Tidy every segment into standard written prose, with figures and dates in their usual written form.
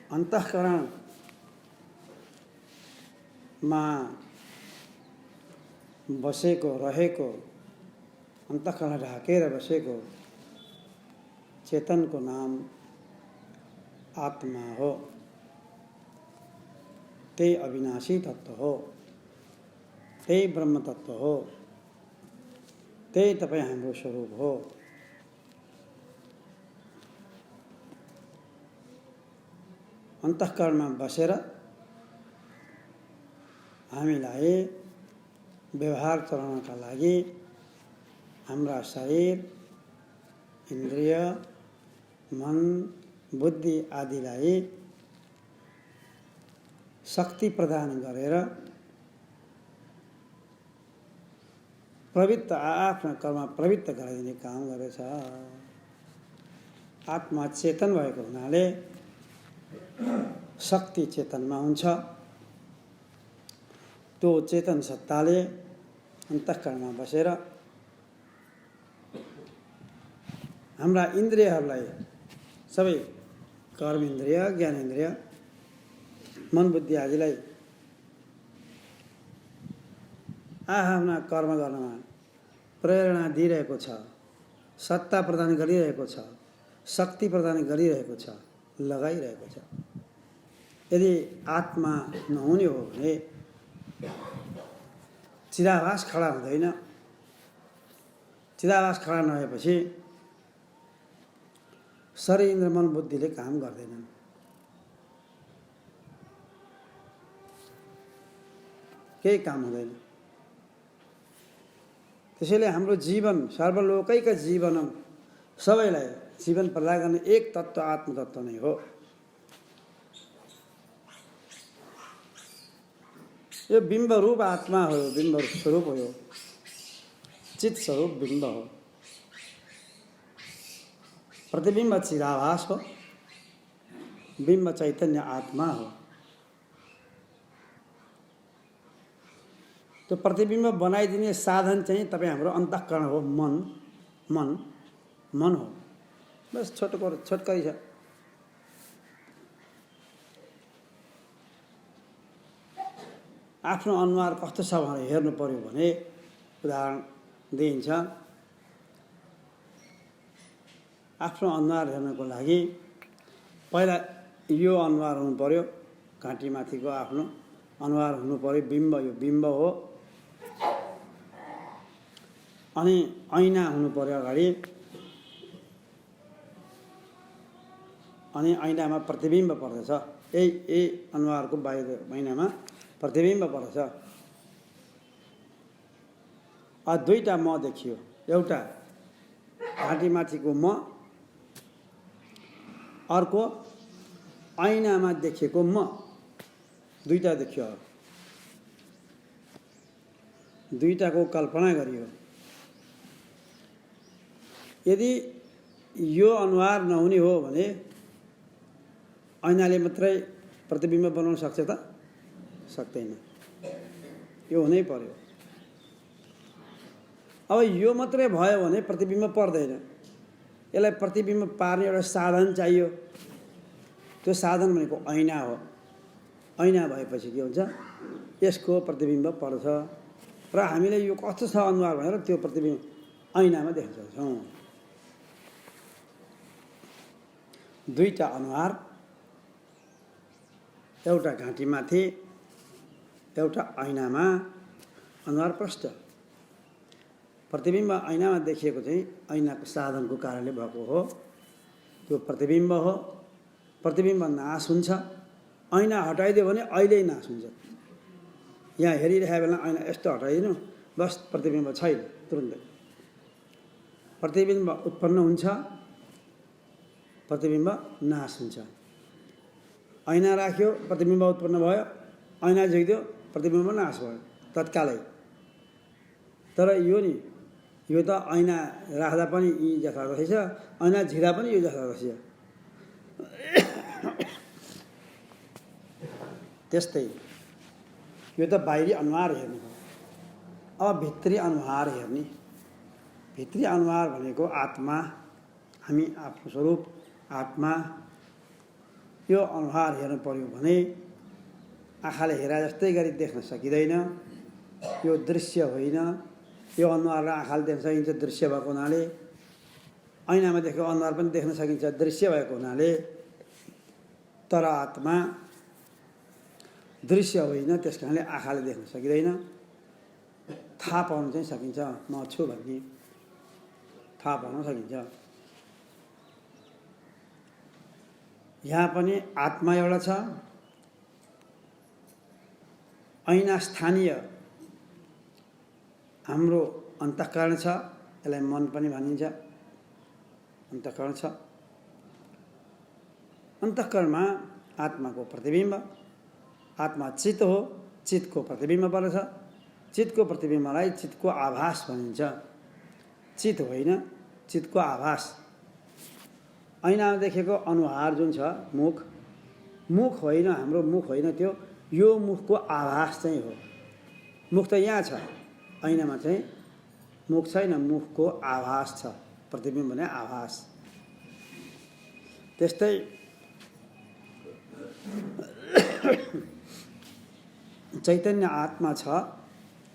अन्तःकरणमा बसेको रहेको, अन्तःकरण ढाकेर बसेको चेतनको नाम आत्मा हो। त्यही अविनाशी तत्व हो, त्यही ब्रह्म तत्व हो, त्यही तपाईँ हाम्रो स्वरूप हो। अन्तःकरणमा बसेर हामीलाई व्यवहार चलाउनका लागि हाम्रा शरीर, इन्द्रिय, मन, बुद्धि आदिलाई शक्ति प्रदान गरेर प्रवृत्त आफ्ना कर्म प्रवृत्त गराइदिने काम गरेछ। आत्मा चेतन भएको हुनाले शक्ति चेतनमा हुन्छ। त्यो चेतन सत्ताले अन्तःकरणमा बसेर हाम्रा इन्द्रियहरूलाई सबै कर्म इन्द्रिय, ज्ञानेन्द्रिय, मन बुद्धि आदिलाई आफ्ना कर्म गर्नमा प्रेरणा दिइरहेको छ, सत्ता प्रदान गरिरहेको छ, शक्ति प्रदान गरिरहेको छ, लगाइरहेको छ। यदि आत्मा नहुने हो भने चिदाभास खडा हुँदैन। चिदाभास खडा नभएपछि शरीर, इन्द्र, मन, बुद्धिले काम गर्दैनन्। केही काम हुँदैन। त्यसैले हाम्रो जीवन, सर्वलोकैका जीवनम, सबैलाई जीवन प्रदान गर्ने एक तत्त्व आत्मतत्त्व नै हो। यो बिम्ब रूप आत्मा हो, बिम्ब स्वरूप हो, चित स्वरूप बिम्ब हो। प्रतिबिम्ब चिदाभास हो, बिम्ब चैतन्य आत्मा हो। त्यो प्रतिबिम्ब बनाइदिने साधन चाहिँ तपाईँ हाम्रो अन्तःकरण हो, मन हो। बस छोटकरी छ। आफ्नो अनुहार कस्तो छ भनेर हेर्नु पर्यो भने उदाहरण दिइन्छ। आफ्नो अनुहार हेर्नको लागि पहिला यो अनुहार हुनु पर्यो, घाँटीमाथिको आफ्नो अनुहार हुनु पर्यो। बिम्ब, यो बिम्ब हो। अनि ऐना हुनु पर्यो अगाडि। अनि ऐनामा प्रतिबिम्ब पर्दछ। यही अनुहारको बाहिर ऐनामा प्रतिबिम्ब पर्दछ। दुईटा म देखियो, एउटा घाँटीमाथिको म, अर्को ऐनामा देखिएको म, दुईटा देखियो। दुईटाको कल्पना गरियो। यदि यो अनुहार नहुने हो भने ऐनाले मात्रै प्रतिबिम्ब बनाउन सक्छ त? सक्दैन। यो हुनै पर्यो। अब यो मात्रै भयो भने प्रतिबिम्ब पर्दैन। यसलाई प्रतिबिम्ब पार्ने एउटा साधन चाहियो। त्यो साधन भनेको ऐना हो। ऐना भएपछि के हुन्छ? यसको प्रतिबिम्ब पर्छ र हामीले यो कस्तो छ अनुहार भनेर त्यो प्रतिबिम्ब ऐनामा देख्न सक्छौँ। दुईटा अनुहार, एउटा घाँटीमाथि, एउटा ऐनामा। अनुहार प्रष्ट। प्रतिबिम्ब ऐनामा देखिएको चाहिँ ऐनाको साधनको कारणले भएको हो। त्यो प्रतिबिम्ब हो। प्रतिबिम्ब नाश हुन्छ। ऐना हटाइदियो भने अहिले नाश हुन्छ। यहाँ हेरिरहेको बेला ऐना यस्तो हटाइदिनु, बस प्रतिबिम्ब छैन तुरुन्तै। प्रतिबिम्ब उत्पन्न हुन्छ, प्रतिबिम्ब नाश हुन्छ। ऐना राख्यो, प्रतिबिम्ब उत्पन्न भयो। ऐना झिक्दियो, प्रतिबिम्ब नाश भयो तत्कालै। तर यो नि, यो त ऐना राख्दा पनि यी जथातथै छ, ऐना झिक्दा पनि यो जथातथै छ। त्यस्तै यो त बाहिरी अनुहार हेर्नु हो। अब भित्री अनुहार हेर्ने। भित्री अनुहार भनेको आत्मा, हामी आफ्नो स्वरूप आत्मा। यो अनुहार हेर्नु पर्यो भने आँखाले हेरा जस्तै गरी देख्न सकिँदैन। यो दृश्य होइन। यो अनुहार र आँखाले देख्न सकिन्छ दृश्य भएको हुनाले, ऐनामा देखेको अनुहार पनि देख्न सकिन्छ दृश्य भएको हुनाले। तर आत्मा दृश्य होइन, त्यस कारणले आँखाले देख्न सकिँदैन। थाहा पाउन चाहिँ सकिन्छ, म छु भन्ने थाहा पाउन सकिन्छ। यहाँ पनि आत्मा एउटा छ, ऐना स्थानीय हाम्रो अन्तःकरण छ, यसलाई मन पनि भनिन्छ। अन्तःकरण छ, अन्तःकरणमा आत्माको प्रतिबिम्ब। आत्मा चित्त हो, चित्तको प्रतिबिम्ब पर्छ। चित्तको प्रतिबिम्बलाई चित्तको आभास भनिन्छ। चित्त होइन, चित्तको आभास। ऐनामा देखेको अनुहार जुन छ, मुख, मुख होइन, हाम्रो मुख होइन त्यो, यो मुखको आभास चाहिँ हो। मुख त यहाँ छ, ऐनामा चाहिँ मुख छैन, मुखको आभास छ। प्रतिबिम्ब भने आभास। त्यस्तै चैतन्य आत्मा छ,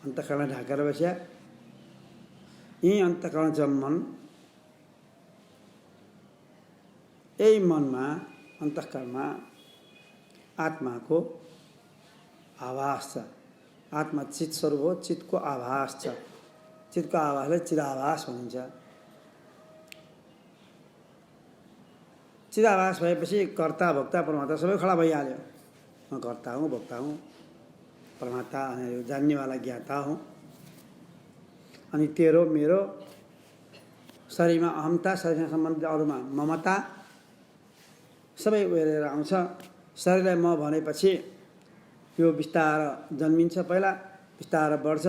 अन्तःकरण ढाकेर बस्या। यही अन्तःकरण छ मन। यही मनमा, अन्तःकरणमा आत्माको आभास छ। आत्मा चित्त स्वरूप हो, चित्तको आभास छ। चित्तको आभासलाई चिदाभास भनिन्छ। चिदाभास भएपछि कर्ता भोक्ता परमात्मा सबै खडा भइहाल्यो। म कर्ता हुँ, भोक्ता हुँ, परमात्मा जान्नेवाला ज्ञाता हुँ। अनि तेरो मेरो शरीरमा अहमता, शरीरसँग सम्बन्धित अरूमा ममता सबै उडेर आउँछ। शरीरलाई म भनेपछि यो बिस्तार जन्मिन्छ, पहिला बिस्तार बढ्छ,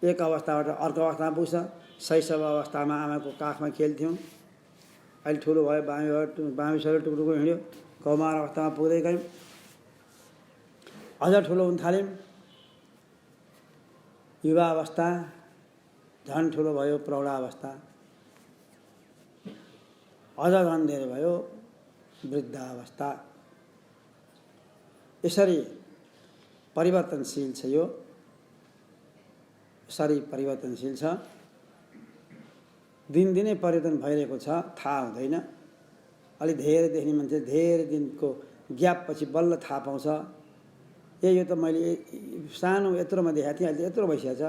एक अवस्थाबाट अर्को अवस्थामा पुग्छ। शैशव अवस्थामा आमाको काखमा खेल्थ्यौँ, अहिले ठुलो भयो, बाँवी शरीर टुक्टुको हिँड्यो। कौमार अवस्थामा पुग्दै गयौँ, अझ ठुलो हुन थाल्यौँ। युवा अवस्था, झन् ठुलो भयो प्रौढावस्था, अझ झन् धेरै भयो वृद्धावस्था। यसरी परिवर्तनशील छ यो शरीर, परिवर्तनशील छ। दिनदिनै परिवर्तन भइरहेको छ, थाहा हुँदैन। अलि धेरै देख्ने मान्छे धेरै दिनको ग्यापपछि बल्ल थाहा पाउँछ। यो त मैले सानो यत्रोमा देखाएको थिएँ, अहिले त यत्रो भइसकेको छ।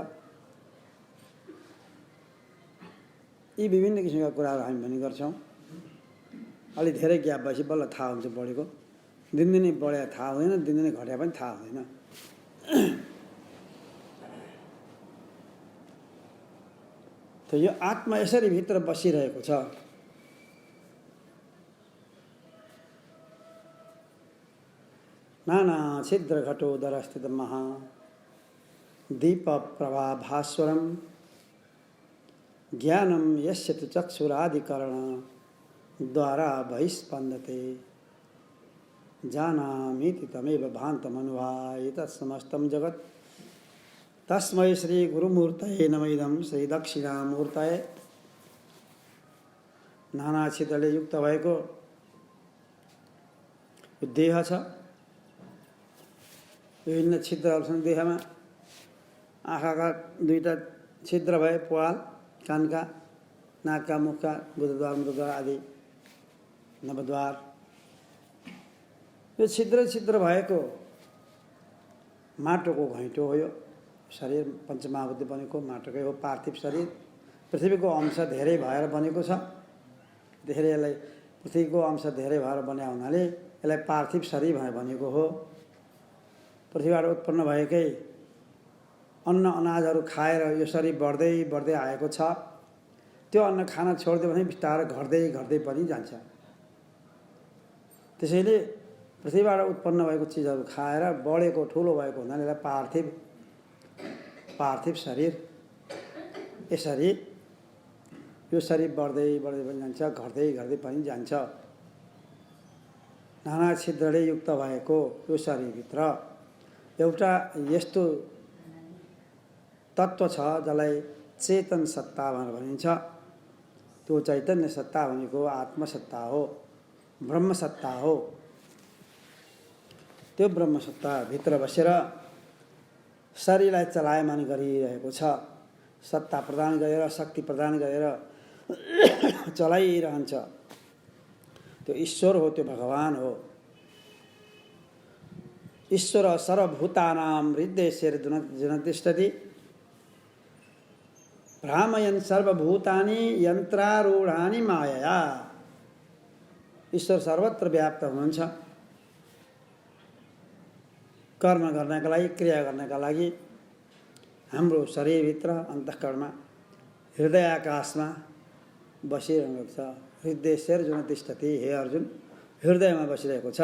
यी विभिन्न किसिमका कुराहरू हामी भन्ने गर्छौँ। अलि धेरै ग्याप भएपछि बल्ल थाहा हुन्छ बढेको। दिनदिनै बढे थाहा हुँदैन, दिनदिनै घट्या पनि थाहा हुँदैन। त यो आत्मा यसरी भित्र बसिरहेको छ। नाना छिद्र घटोदर स्थित महा दीप प्रभा भास्वरम ज्ञानम यस्य तु चक्षुरादिकरण द्वारा बहिस्पन्दते जानामीति तमेव भान्तमनुभाति तत्समस्तं जगत् तस्मै श्री गुरुमूर्तये नमः इदं श्री दक्षिणामूर्तये। नाना छिद्रले युक्त भएको देह छ। विभिन्न छिद्रहरू छन् देहमा। आँखाका दुईटा छिद्र भए, प्वाल, कानका, नाकका, मुखका, गुदद्वार, मुखद्वार आदि नवद्वार। यो छिद्र छिद्र भएको माटोको घैँटो हो यो शरीर। पञ्चमहाभूतले बनेको माटोकै हो पार्थिव शरीर। पृथ्वीको अंश धेरै भएर बनेको छ। त्यसैले यसलाई पृथ्वीको अंश धेरै भएर बन्या हुनाले यसलाई पार्थिव शरीर भनेर भनेको हो। पृथ्वीबाट उत्पन्न भएकै अन्न अनाजहरू खाएर यो शरीर बढ्दै बढ्दै आएको छ। त्यो अन्न खान छोडिदियो भने बिस्तारै घट्दै घट्दै पनि जान्छ। त्यसैले पृथ्वीबाट उत्पन्न भएको चिजहरू खाएर बढेको ठुलो भएको हुनाले यसलाई पार्थिव शरीर। यसरी यो शरीर बढ्दै बढ्दै पनि जान्छ, घट्दै घट्दै पनि जान्छ। नाना छिद्रले युक्त भएको यो शरीरभित्र एउटा यस्तो तत्त्व छ जसलाई चेतन सत्ता भनेर भनिन्छ। त्यो चैतन्य सत्ता भनेको आत्मसत्ता हो। ब्रह्मसत्ता हो। त्यो ब्रह्मसत्ता भित्र बसेर शरीरलाई चलायमान गरिरहेको छ। सत्ता प्रदान गरेर, शक्ति प्रदान गरेर चलाइरहन्छ। त्यो ईश्वर हो, त्यो भगवान हो। ईश्वर सर्वभूतानां हृदयेर्जुन तिष्ठति भ्रामयन् सर्वभूतानि यन्त्रारूढानि मायया। ईश्वर सर्वत्र व्याप्त हुनुहुन्छ। कर्म गर्नका लागि, क्रिया गर्नका लागि हाम्रो शरीरभित्र अन्तःकरणमा हृदय आकाशमा बसिरहेको छ। हृदयेर्जुन तिष्ठति, हे अर्जुन हृदयमा बसिरहेको छ।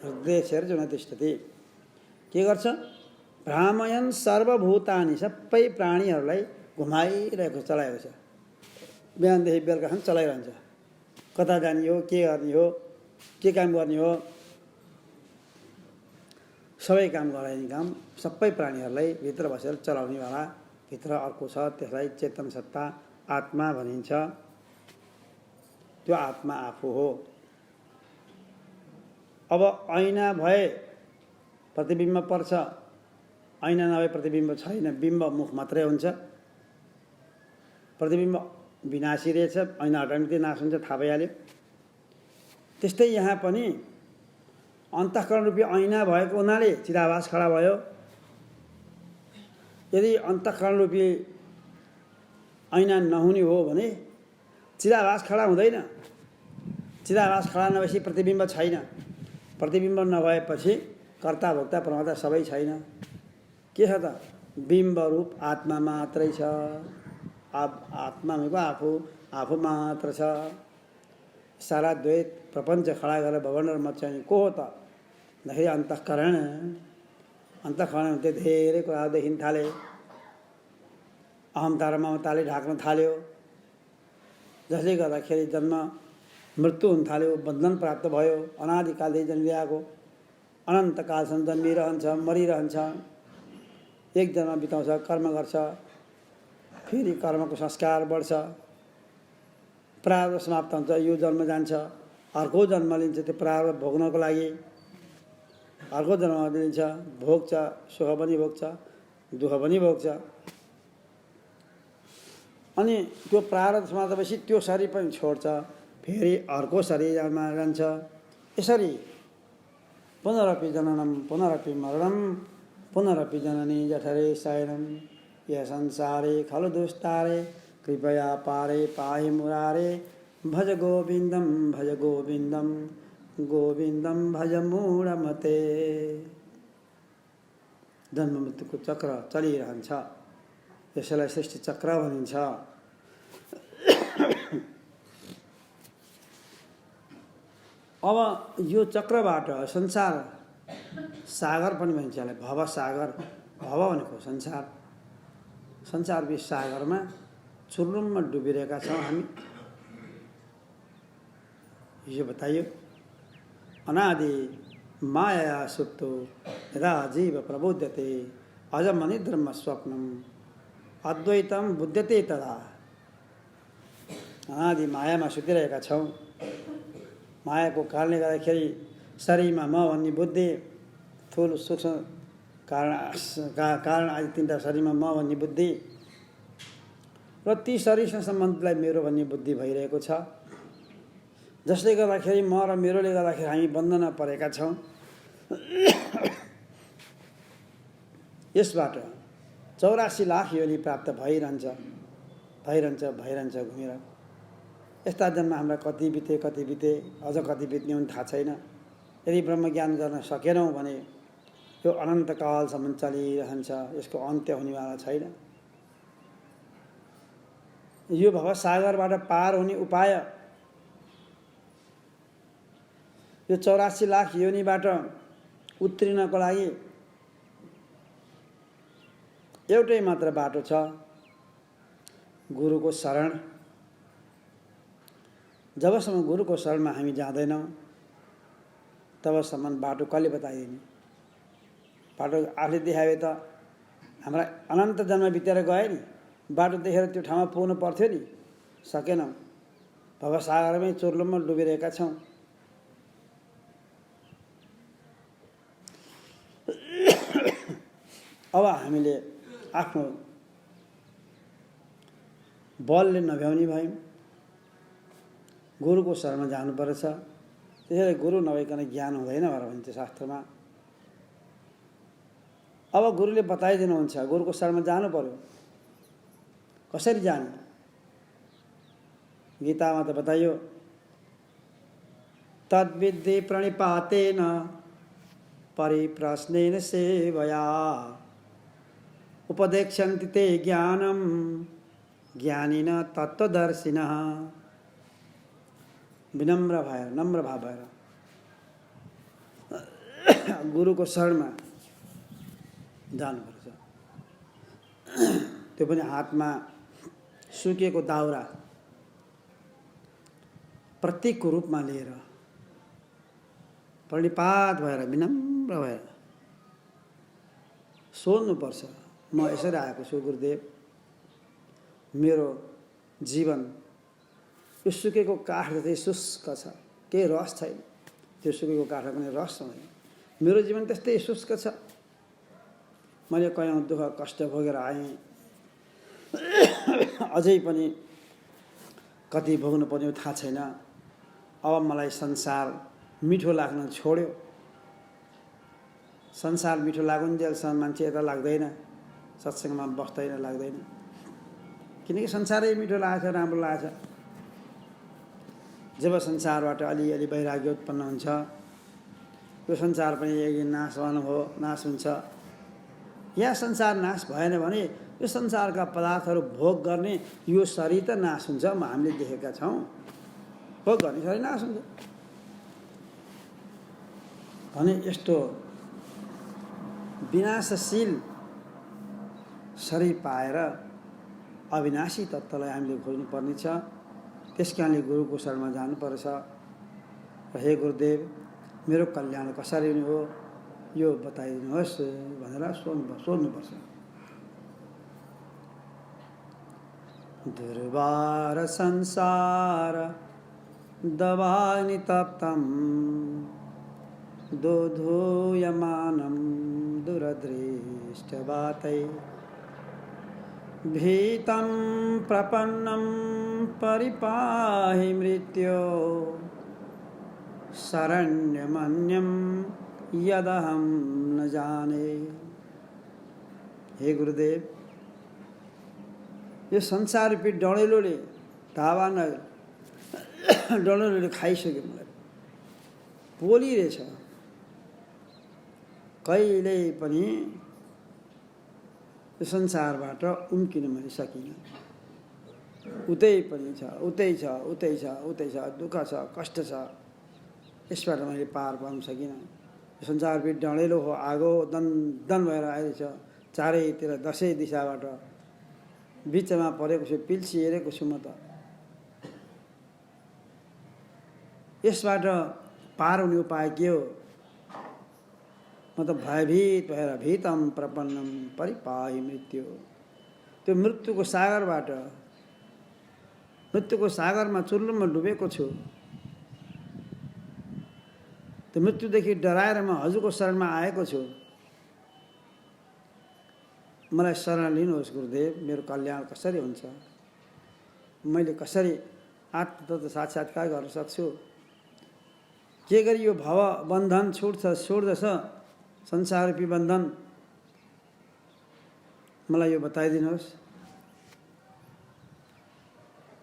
हृदयेर्जुन तिष्ठति के गर्छ? भ्रामयन् सर्वभूतानि, सबै प्राणीहरूलाई घुमाइरहेको, चलाएको छ। बिहानदेखि बेलुकासम्म चलाइरहन्छ। कता जाने हो, के गर्ने हो, के काम गर्ने हो, सबै काम गराइने काम सबै प्राणीहरूलाई भित्र बसेर चलाउनेवाला भित्र अर्को छ। त्यसलाई चेतन सत्ता आत्मा भनिन्छ। त्यो आत्मा आफू हो। अब ऐना भए प्रतिबिम्ब पर्छ, ऐना नभए प्रतिबिम्ब छैन। बिम्ब मुख मात्रै हुन्छ। प्रतिबिम्ब विनाशी रहेछ, ऐना हटाउने त्यो नाश हुन्छ, थाहा भइहाल्यो। त्यस्तै यहाँ पनि अन्तःकरण रूपी ऐना भएको हुनाले चिदाभास खडा भयो। यदि अन्तःकरण रूपी ऐना नहुने हो भने चिदाभास खडा हुँदैन। चिदाभास खडा नभएपछि प्रतिबिम्ब छैन। प्रतिबिम्ब नभएपछि कर्ता भोक्ता प्रमाता सबै छैन। के छ त? बिम्ब रूप आत्मा मात्रै छ। आत्मा भनेको आफू, आफू मात्र छ। सारा द्वैत प्रपञ्च खडा गरेर भगवान मचाउने को हो त? भन्दाखेरि अन्तःकरण। अन्तःकरण त्यो धेरै कुराहरू देखिन थाले। अहम्ता र ममताले ढाक्न थाल्यो, जसले गर्दाखेरि जन्म मृत्यु हुन थाल्यो, बन्धन प्राप्त भयो। अनादिकालदेखि जन्मिरहेको अनन्तकालसम्म जन्मिरहन्छ, मरिरहन्छ। एक जन्म बिताउँछ, कर्म गर्छ, फेरि कर्मको संस्कार बढ्छ, प्रारब्ध समाप्त हुन्छ, यो जन्म जान्छ, अर्को जन्म लिन्छ त्यो प्रारब्ध भोग्नको लागि। अर्को जन्म लिन्छ, भोग्छ, सुख पनि भोग्छ, दुःख पनि भोग्छ। अनि त्यो प्रारब्ध समाप्त भएपछि त्यो शरीर पनि छोड्छ, फेरि अर्को शरीरमा जान्छ। यसरी पुनरपि जननम पुनरपि मरणम पुनरपि जननी जठरे शयनम यह संसारे खलु दुस्तारे कृपया पारे पाहि मुरारे भज गोविंदम गोविंदम भज मूढमते। जन्म मृत्युको चक्र चलिरहन्छ। यसलाई सृष्टि चक्र भनिन्छ। अब यो चक्रबाट संसार सागर पनि भनिन्छ। यसलाई भव सागर। भव भनेको संसार। संसारको सागरमा चुर्लुममा डुबिरहेका छौँ हामी। यो बताइयो अनादि माया सुप्तो यदा जीव प्रबोध्यते अजम अनिद्रम स्वप्नम अद्वैतम बुध्यते तदा। अनादि मायामा सुतिरहेका छौँ। मायाको कारणले गर्दाखेरि शरीरमा म भन्ने बुद्धि, थुल सूक्ष्म कारण आदि तिनवटा शरीरमा म भन्ने बुद्धि र ती शरीरसँग सम्बन्धलाई मेरो भन्ने बुद्धि भइरहेको छ। जसले गर्दाखेरि म र मेरोले गर्दाखेरि हामी बन्धनमा परेका छौँ। यसबाट 84 लाख योनि प्राप्त भइरहन्छ घुमेर। यस्ता जन्म हाम्रा कति बिते अझ कति बित्ने हुन् थाहा छैन। यदि ब्रह्मज्ञान गर्न सकेनौँ भने यो अनन्तकालसम्म चलिरहन्छ। यसको अन्त्य हुनेवाला छैन। यो भवसागरबाट पार हुने उपाय यो 84 लाख योनिबाट उत्रिनको लागि एउटै मात्र बाटो छ, गुरुको शरण। जबसम्म गुरुको शरणमा हामी जाँदैनौँ तबसम्म बाटो कसले बताइदिने? बाटो आफूले देखाए त हाम्रा अनन्त जन्म बितेर गए नि। बाटो देखेर त्यो ठाउँमा पुग्नु पर्थ्यो नि, सकेनौँ। भवसागरमै चुर्लुममा डुबिरहेका छौँ। हामीले आफ्नो बलले नभ्याउने भयौँ। गुरुको शरणमा जानुपर्छ। त्यसैले गुरु नभइकन ज्ञान हुँदैन भनेर भन्छ शास्त्रमा। अब गुरुले बताइदिनुहुन्छ, गुरुको शरणमा जानु पर्यो। कसरी जाने? गीतामा त बताइयो, तद्विद्धि प्रणिपातेन परिप्रश्नेन सेवया उपदेक्षन्ति ते ज्ञानं ज्ञानिन तत्त्वदर्शिनः। विनम्र भएर, नम्र भाव भएर गुरुको शरणमा जानुपर्छ। त्यो पनि हातमा सुकेको दाउरा प्रतीकको रूपमा लिएर प्रणिपात भएर विनम्र भएर सोध्नुपर्छ, म यसरी आएको छु गुरुदेव, मेरो जीवन यो सुकेको काठ जस्तै शुष्क छ, केही रस छैन। त्यो सुकेको काठमा कुनै रस छैन। मेरो जीवन त्यस्तै शुष्क छ। मैले कयौँ दुःख कष्ट भोगेर आएँ, अझै पनि कति भोग्नु पर्ने थाहा छैन। अब मलाई संसार मिठो लाग्न छोड्यो। संसार मिठो लागुन्जेलसम्म मान्छे यता लाग्दैन, सत्सङ्गमा बस्दैन, लाग्दैन। किनकि संसारै मिठो लागेछ, राम्रो लागेछ। जब संसारबाट अलिअलि वैराग्य उत्पन्न हुन्छ, यो संसार पनि एक दिन नाश हो, नाश हुन्छ। या संसार नाश भएन भने यो संसारका पदार्थहरू भोग गर्ने यो शरीर त नाश हुन्छ। हामीले देखेका छौँ, भोग गर्ने शरीर नाश हुन्छ। भने यस्तो विनाशशील शरीर पाएर अविनाशी तत्त्वलाई हामीले खोज्नुपर्ने छ। त्यस कारणले गुरुको शरणमा जानुपर्छ। हे गुरुदेव, मेरो कल्याण कसरी हुने हो यो बताइदिनुहोस् भनेर सोध्नुपर्छ। दुर्वार संसार दवानि तप्तं दोधूयमानं दुरदृष्टवातै भीतं प्रपन्नं परिपाहि मृत्यो शरण्यमन्यं यदहं न जाने। हे गुरुदेव, यो संसार रूपी डढेलोले डढेलोले खाइसक्यो मलाई, पोलिरहेछ। कहिल्यै पनि यो संसारबाट उम्किन मैले सकिनँ। उतै पनि छ, उतै छ, उतै छ, उतै छ, दुःख छ, कष्ट छ। यसबाट मैले पार पाउन सकिनँ। संसार रूपी डढेलो हो, आगो दन भएर आइरहेछ चारैतिर, दसैँ दिशाबाट। बिचमा परेको छु, पिल्सिहेरेको छु म त। यसबाट पार हुने उपाय के हो? म त भयभीत भएर भीतम प्रपन्नम परिपाहि मृत्यु। त्यो मृत्युको सागरमा चुल्लुमा डुबेको छु। त्यो मृत्युदेखि डराएर म हजुरको शरणमा आएको छु। मलाई शरण लिनुहोस् गुरुदेव। मेरो कल्याण कसरी हुन्छ? मैले कसरी आत्मतत्त्व साक्षात्कार गर्न सक्छु? के गरी यो भव बन्धन छुट्दछ, संसार रूपी बन्धन? मलाई यो बताइदिनुहोस्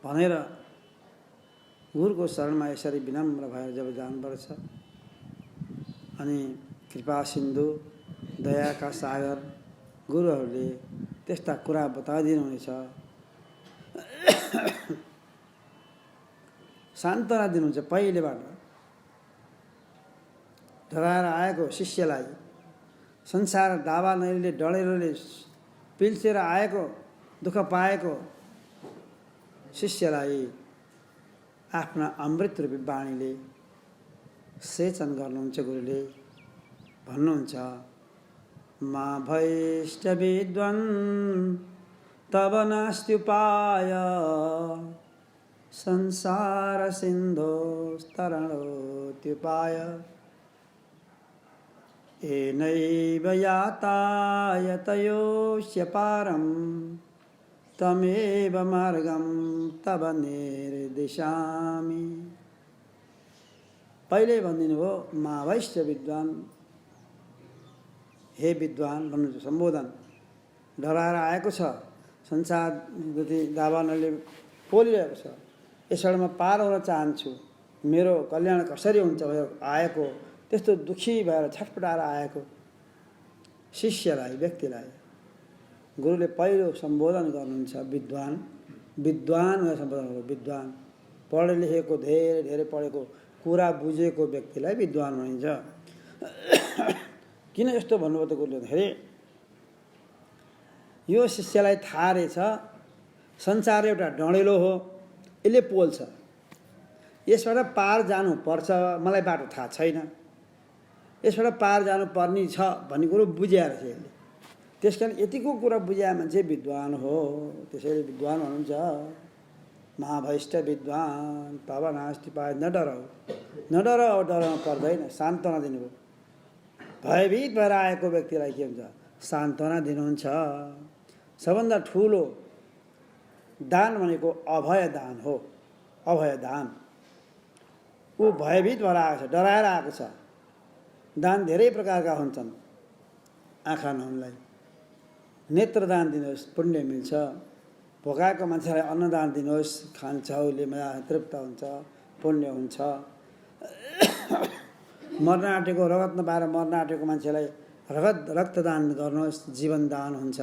भनेर गुरुको शरणमा यसरी विनम्र भएर जब जानुपर्छ। अनि कृपा सिन्धु, दयाका सागर गुरुहरूले त्यस्ता कुरा बताइदिनुहुनेछ। सान्त्वना दिनुहुन्छ। पहिलेबाट डराएर आएको शिष्यलाई, संसार दावा नैले डढेलोले पिल्सेर आएको, दुःख पाएको शिष्यलाई आफ्ना अमृत रूपी वाणीले सेचन गर्नुहुन्छ। गुरुले भन्नुहुन्छ, मा भैष्ट विद्वान् तब नास्ति उपाय संसार सिन्धोस्तरणोत्युपाय। येनैव यातायतयोऽस्य पारं तमेव मार्गं तव निर्दिशामि। पहिले भनिदिनु भयो महावैश्य विद्वान, हे विद्वान भन्नु सम्बोधन डराएर आएको छ। संसार जति दावानले पोलिरहेको छ, यसबाट म पार हुन चाहन्छु, मेरो कल्याण कसरी हुन्छ भनेर आएको, त्यस्तो दुखी भएर छटपटाएर आएको शिष्यलाई, व्यक्तिलाई गुरुले पहिलो सम्बोधन गर्नुहुन्छ विद्वान। विद्वान भनेर सम्बोधन गर्नु। विद्वान पढे लेखेको, धेरै धेरै पढेको, कुरा बुझेको व्यक्तिलाई विद्वान भनिन्छ। किन यस्तो भन्नुभयो त गुरुले भन्दाखेरि यो शिष्यलाई थाहा रहेछ संसार एउटा डढेलो हो, यसले पोल्छ, यसबाट पार जानुपर्छ, मलाई बाटो थाहा छैन, यसबाट पार जानुपर्ने छ भन्ने कुरो बुझिया रहेछ यसले। त्यसकारण यतिको कुरा बुझाए मान्छे विद्वान हो। त्यसैले विद्वान भन्नुहुन्छ महाभैष्ट विद्वान तब नास्ति पाय। न डराऊ, न डराऊ, डराउनु पर्दैन, सान्त्वना दिनुभयो। भयभीत भएर आएको व्यक्तिलाई के हुन्छ? सान्त्वना दिनुहुन्छ। सबभन्दा ठुलो दान भनेको अभय दान हो। अभय दान। ऊ भयभीत भएर आएको छ, डराएर आएको छ। दान धेरै प्रकारका हुन्छन्। आँखा नहुनलाई नेत्रदान दिनुहोस्, पुण्य मिल्छ। भोकाएको मान्छेलाई अन्नदान दिनुहोस्, खान्छ, उसले मजा तृप्त हुन्छ, पुण्य हुन्छ। मर्न आँटेको, रगत नपाएर मर्न आँटेको मान्छेलाई रक्तदान गर्नुहोस्, जीवनदान हुन्छ।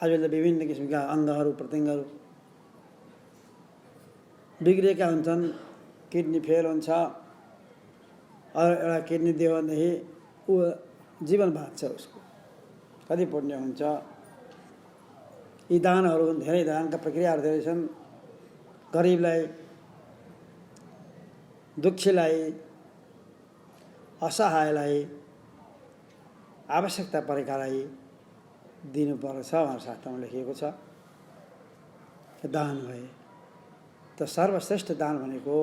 आजकल विभिन्न किसिमका अङ्गहरू, प्रत्यङ्गहरू बिग्रिएका हुन्छन्, किडनी फेल हुन्छ, एउटा किडनी दियो भनेदेखि ऊ जीवन भाग्छ, उसको कति पुण्य हुन्छ। यी दानहरू धेरै, दानका प्रक्रियाहरू धेरै छन्। गरिबलाई, दुःखीलाई, असहायलाई, आवश्यकता परेकालाई दिनुपर्छ भनेर शास्त्रमा लेखिएको छ। दान भए त सर्वश्रेष्ठ दान भनेको,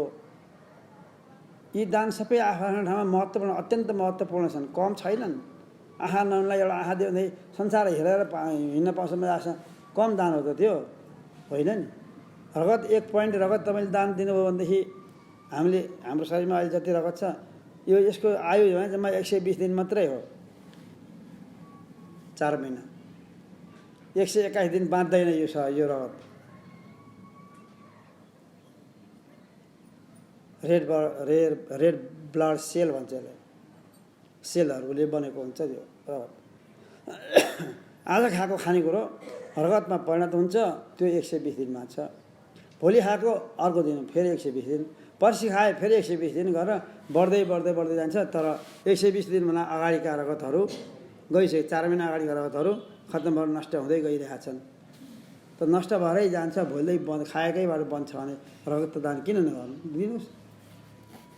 यी दान सबै आफ्नो ठाउँमा महत्त्वपूर्ण, अत्यन्त महत्त्वपूर्ण छन्, कम छैनन्। आँखा नहुनलाई एउटा आँखा दियो भने संसार हेरेर हिँड्न पाउँछ आशा कम दान हो त त्यो? होइन नि। रगत 1 पोइन्ट रगत तपाईँले दान दिनुभयो भनेदेखि हामीले, हाम्रो शरीरमा अहिले जति रगत छ यो, यसको आयु भने जम्मा 120 दिन मात्रै हो। 4 महिना, 121 दिन बाँच्दैन यो रगत। रेड ब्लड सेल भन्छ यसलाई, सेलहरूले बनेको हुन्छ त्यो रगत। आज खाएको खानेकुरो रगतमा परिणत हुन्छ, त्यो 120 दिनमा छ। भोलि खाएको अर्को दिन फेरि 120 दिन, पर्सि खाए फेरि 120 दिन गरेर बढ्दै बढ्दै बढ्दै जान्छ। तर 120 दिनभन्दा अगाडिका रगतहरू गइसके, 4 महिना अगाडिका रगतहरू खत्तम भएर नष्ट हुँदै गइरहेका छन्। त नष्ट भएरै जान्छ। भोलि खाएकैबाट बन्छ भने रगतदान किन नगर्नु? दिनुहोस्।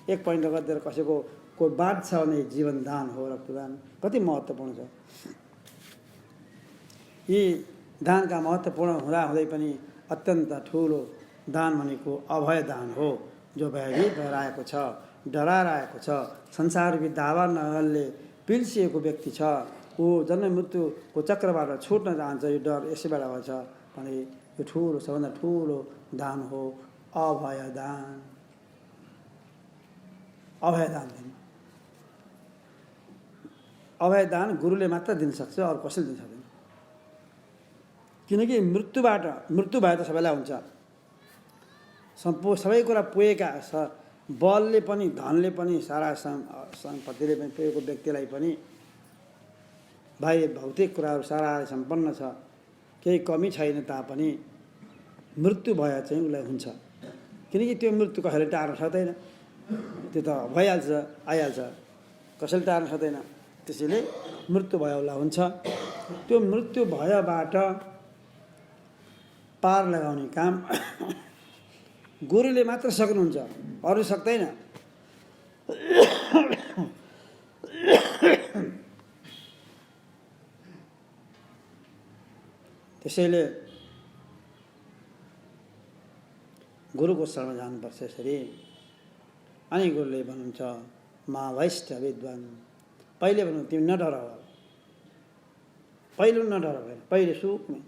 1 पोइन्ट रगत दिएर कसैको कोही बाँच्छ भने जीवनदान हो रक्तदान। कति महत्त्वपूर्ण छ। यी दानका महत्त्वपूर्ण हुँदाहुँदै पनि अत्यन्त ठुलो दान भनेको अभय दान हो। जो भयभीत भएर आएको छ, डराएर आएको छ, संसारको दावानलले पिल्सिएको व्यक्ति छ, ऊ जन्म मृत्युको चक्रबाट छुट्न चाहन्छ, यो डर यसैबाट आउँछ भने यो ठुलो, सबभन्दा ठुलो दान हो अभय दान। अभय दान दिनु। अभय दान गुरुले मात्र दिन सक्छ, अरू कसैले दिन सक्दैन। किनकि मृत्यु भए त सबैलाई हुन्छ। सबै कुरा पुगेका छ, बलले पनि, धनले पनि, सारा सम्पत्तिले पनि पुगेको व्यक्तिलाई पनि बाह्य भौतिक कुराहरू सारा सम्पन्न छ, केही कमी छैन तापनि मृत्यु भए चाहिँ उसलाई हुन्छ। किनकि त्यो मृत्यु कसैले टार्न सक्दैन, त्यो त भइहाल्छ, आइहाल्छ, कसैले टार्न सक्दैन। त्यसैले मृत्यु भयो उसलाई हुन्छ। त्यो मृत्यु भयबाट पार लगाउने काम गुरुले मात्र सक्नुहुन्छ, अरू सक्दैन। त्यसैले गुरुको शरण जानुपर्छ यसरी। अनि गुरुले भन्नुहुन्छ महाभैष्ठ विद्वान। पहिले भन्नु तिमी नडर, पहिलो नडर भएन, पहिले सुखमै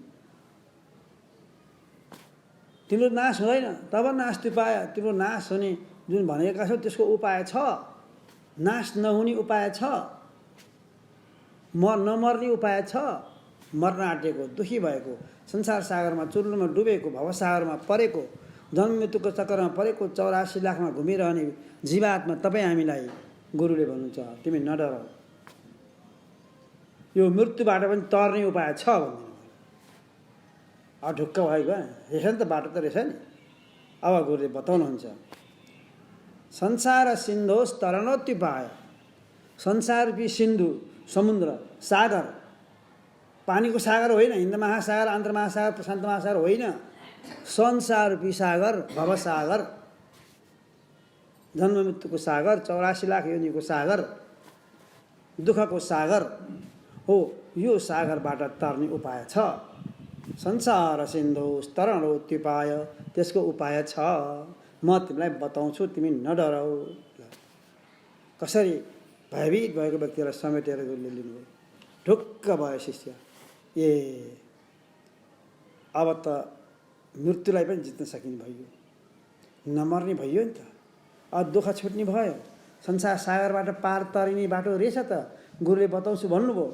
तिम्रो नाश हुँदैन। तब नास्ति उपाय, तिम्रो नाश हुने जुन भनेका छौ त्यसको उपाय छ, नाश नहुने उपाय छ, नमर्ने उपाय छ। मर्न आँटेको, दुखी भएको, संसार सागरमा चुल्लुमा डुबेको, भवसागरमा परेको, जन्म मृत्युको चक्करमा परेको, 84 लाखमा घुमिरहने जीवात्मा तपाईँ हामीलाई गुरुले भन्नुहुन्छ तिमी नडर, यो मृत्युबाट पनि तर्ने उपाय छ भन्नु। ढुक्क भएको रहेछ नि त, बाटो त रहेछ नि। अब गुरुले बताउनुहुन्छ संसार सिन्धोस् तरणोत्युपाय। संसाररूपी सिन्धु, समुद्र, सागर, पानीको सागर होइन, हिन्द महासागर, आन्ध्र महासागर, प्रशान्त महासागर होइन, संसाररूपी सागर, भवसागर, जन्म मृत्युको सागर, 84 लाख योनिको सागर, दुःखको सागर हो। यो सागरबाट तर्ने उपाय छ। संसार सिन्धोस् तरणोत्युपाय, त्यसको उपाय छ, म तिमीलाई बताउँछु, तिमी नडराऊ। कसरी भयभीत भएको व्यक्तिलाई समेटेर गुरुले लिनुभयो। ढुक्क भयो शिष्य, ए अब त मृत्युलाई पनि जित्न सकिने भयो, नमर्ने भयो नि त। अब दुःख छुट्ने भयो, संसार सागरबाट पार तरिने बाटो रहेछ त, गुरुले बताउँछु भन्नुभयो।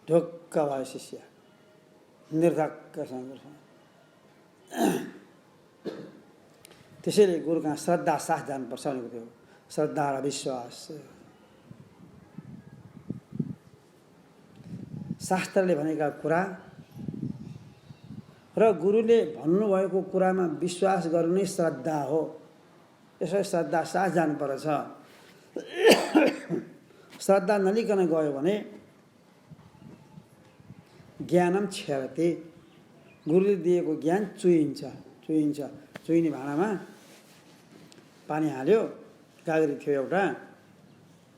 ढुक्क भयो शिष्य, निर्धक्कसँग। त्यसैले गुरु कहाँ श्रद्धा साथ जानुपर्छ भनेको थियो। श्रद्धा र विश्वास, शास्त्रले भनेका कुरा र गुरुले भन्नुभएको कुरामा विश्वास गर्नु नै श्रद्धा हो। यसो श्रद्धा साथ जानुपर्छ। श्रद्धा नलिकन गयो भने ज्ञानम क्षरते, गुरुले दिएको ज्ञान चुइन्छ। चुइने भाँडामा पानी हाल्यो, गाग्री थियो एउटा,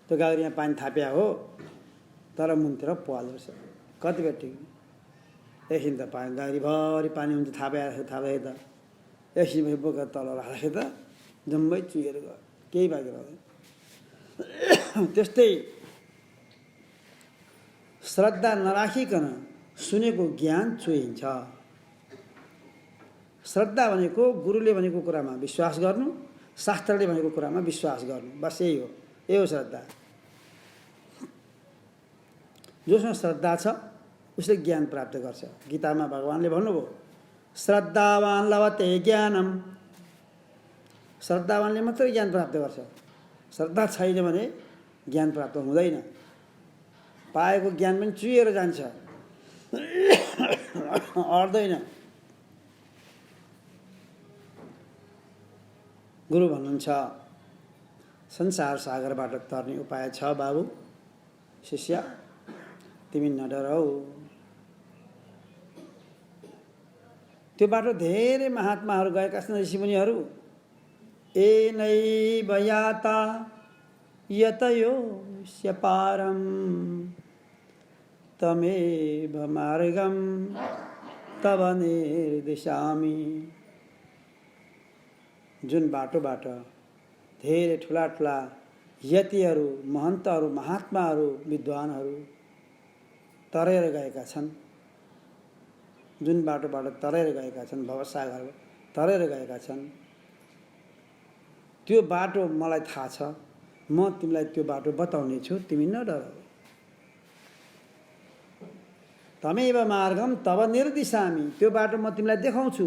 त्यो गाग्रीमा पानी थाप्या हो, तर मुनतिर पाल्दो रहेछ। कति बेर ठिक, एकछिन त पानी गाग्रीभरि पानी हुन्छ, थाप्या त एकछिन बोकेर तल राख्दाखेरि त जम्मै चुहेर गयो, केही बाँकी रहँदैन। त्यस्तै श्रद्धा नराखिकन सुनेको ज्ञान चुइन्छ। श्रद्धा भनेको गुरुले भनेको कुरामा विश्वास गर्नु, शास्त्रले भनेको कुरामा विश्वास गर्नु, बस यही हो। यही हो श्रद्धा। जोसँग श्रद्धा छ उसले ज्ञान प्राप्त गर्छ। गीतामा भगवानले भन्नुभयो श्रद्धावान लभते ज्ञानम, श्रद्धावानले मात्रै ज्ञान प्राप्त गर्छ। श्रद्धा छैन भने ज्ञान प्राप्त हुँदैन। पाएको ज्ञान पनि चुहिएर जान्छ, अड्दैन। गुरु भन्नुहुन्छ संसार सागरबाट तर्ने उपाय छ बाबु, शिष्य तिमी नडराऊ। त्यो बाटो धेरै महात्माहरू गएका छन्, ऋषिमुनिहरू। एनैव याता यतयोऽस्य पारं तमेव मार्गं तव निर्दिशामि। जुन बाटोबाट धेरै ठुला ठुला यतिहरू, महन्तहरू, महात्माहरू, विद्वानहरू तरेर गएका छन्, जुन बाटोबाट तरेर गएका छन्, भवसागर तरेर गएका छन्, त्यो बाटो मलाई थाहा छ। म तिमीलाई त्यो बाटो बताउने छु, तिमी नडर। तमेव मार्गम तव निर्दिशामि, त्यो बाटो म तिमीलाई देखाउँछु,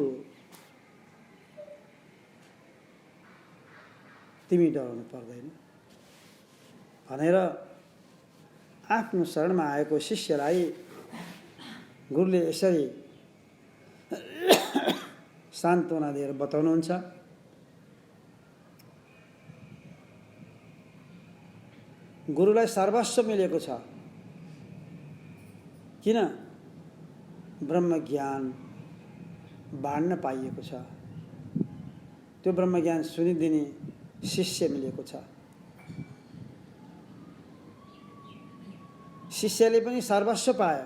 तिमी डराउनु पर्दैन भनेर आफ्नो शरणमा आएको शिष्यलाई गुरुले यसरी सान्त्वना दिएर बताउनुहुन्छ। गुरुलाई सर्वस्व मिलेको छ। किन? ब्रह्म ज्ञान बाँड्न पाइएको छ। त्यो ब्रह्म ज्ञान सुनिदिने शिष्य मिलेको छ। शिष्यले पनि सर्वस्व पायो।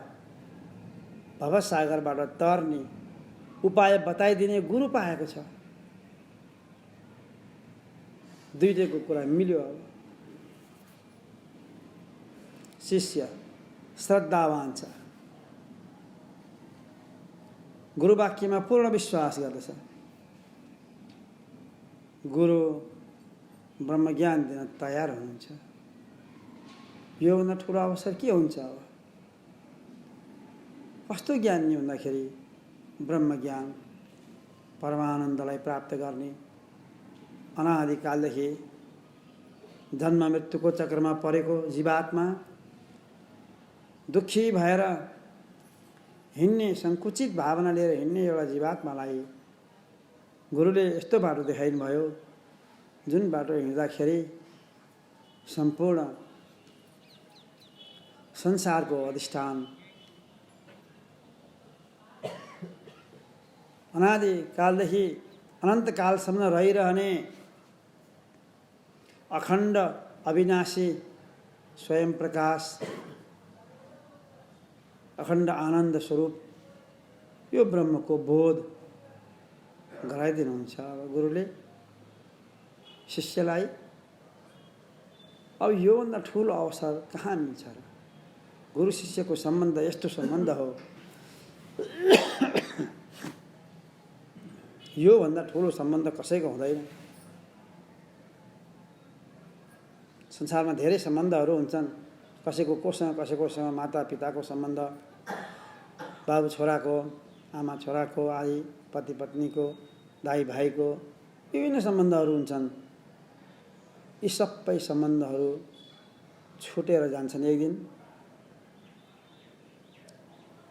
भवसागरबाट तर्ने उपाय बताइदिने गुरु पाएको छ। दुईटैको कुरा मिल्यो। अब शिष्य श्रद्धावान छ, गुरुवाक्यमा पूर्ण विश्वास गर्दछ, गुरु ब्रह्मज्ञान दिन तयार हुनुहुन्छ। योभन्दा ठुलो अवसर के हुन्छ? अब कस्तो ज्ञान नि भन्दाखेरि ब्रह्मज्ञान, परमानन्दलाई प्राप्त गर्ने, अनादिकालदेखि जन्म मृत्युको चक्रमा परेको जीवात्मा, दुःखी भएर हिँड्ने, सङ्कुचित भावना लिएर हिँड्ने एउटा जीवात्मालाई गुरुले यस्तो बाटो देखाइदिनुभयो जुन बाटो हिँड्दाखेरि सम्पूर्ण संसारको अधिष्ठान, अनादिकालदेखि अनन्तकालसम्म रहिरहने अखण्ड अविनाशी स्वयं प्रकाश, अखण्ड आनन्द स्वरूप यो ब्रह्मको बोध गराइदिनुहुन्छ गुरुले शिष्यलाई। अब योभन्दा ठुलो अवसर कहाँ मिल्छ र? गुरु शिष्यको सम्बन्ध यस्तो सम्बन्ध हो, योभन्दा ठुलो सम्बन्ध कसैको हुँदैन। संसारमा धेरै सम्बन्धहरू हुन्छन्, कसैको कसैकोसँग माता पिताको सम्बन्ध, बाबु छोराको, आमा छोराको आदि, पति पत्नीको, दाइ भाइको विभिन्न सम्बन्धहरू हुन्छन्। यी सबै सम्बन्धहरू छुटेर जान्छन् एक दिन।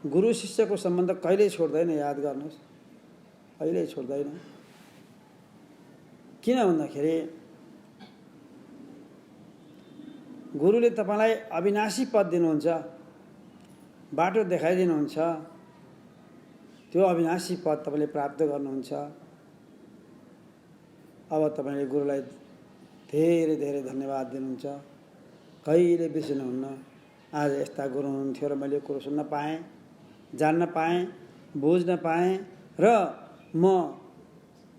गुरु शिष्यको सम्बन्ध कहिल्यै छोड्दैन, याद गर्नुहोस्, कहिल्यै छोड्दैन। किन भन्दाखेरि गुरुले तपाईँलाई अविनाशी पद दिनुहुन्छ, बाटो देखाइदिनुहुन्छ। त्यो अविनाशी पद तपाईँले प्राप्त गर्नुहुन्छ। अब तपाईँले गुरुलाई धेरै धेरै धन्यवाद दिनुहुन्छ, कहिले बिर्सिनुहुन्न। आज यस्ता गुरु हुनुहुन्थ्यो र मैले कुरो सुन्न पाएँ, जान्न पाएँ, बुझ्न पाएँ र म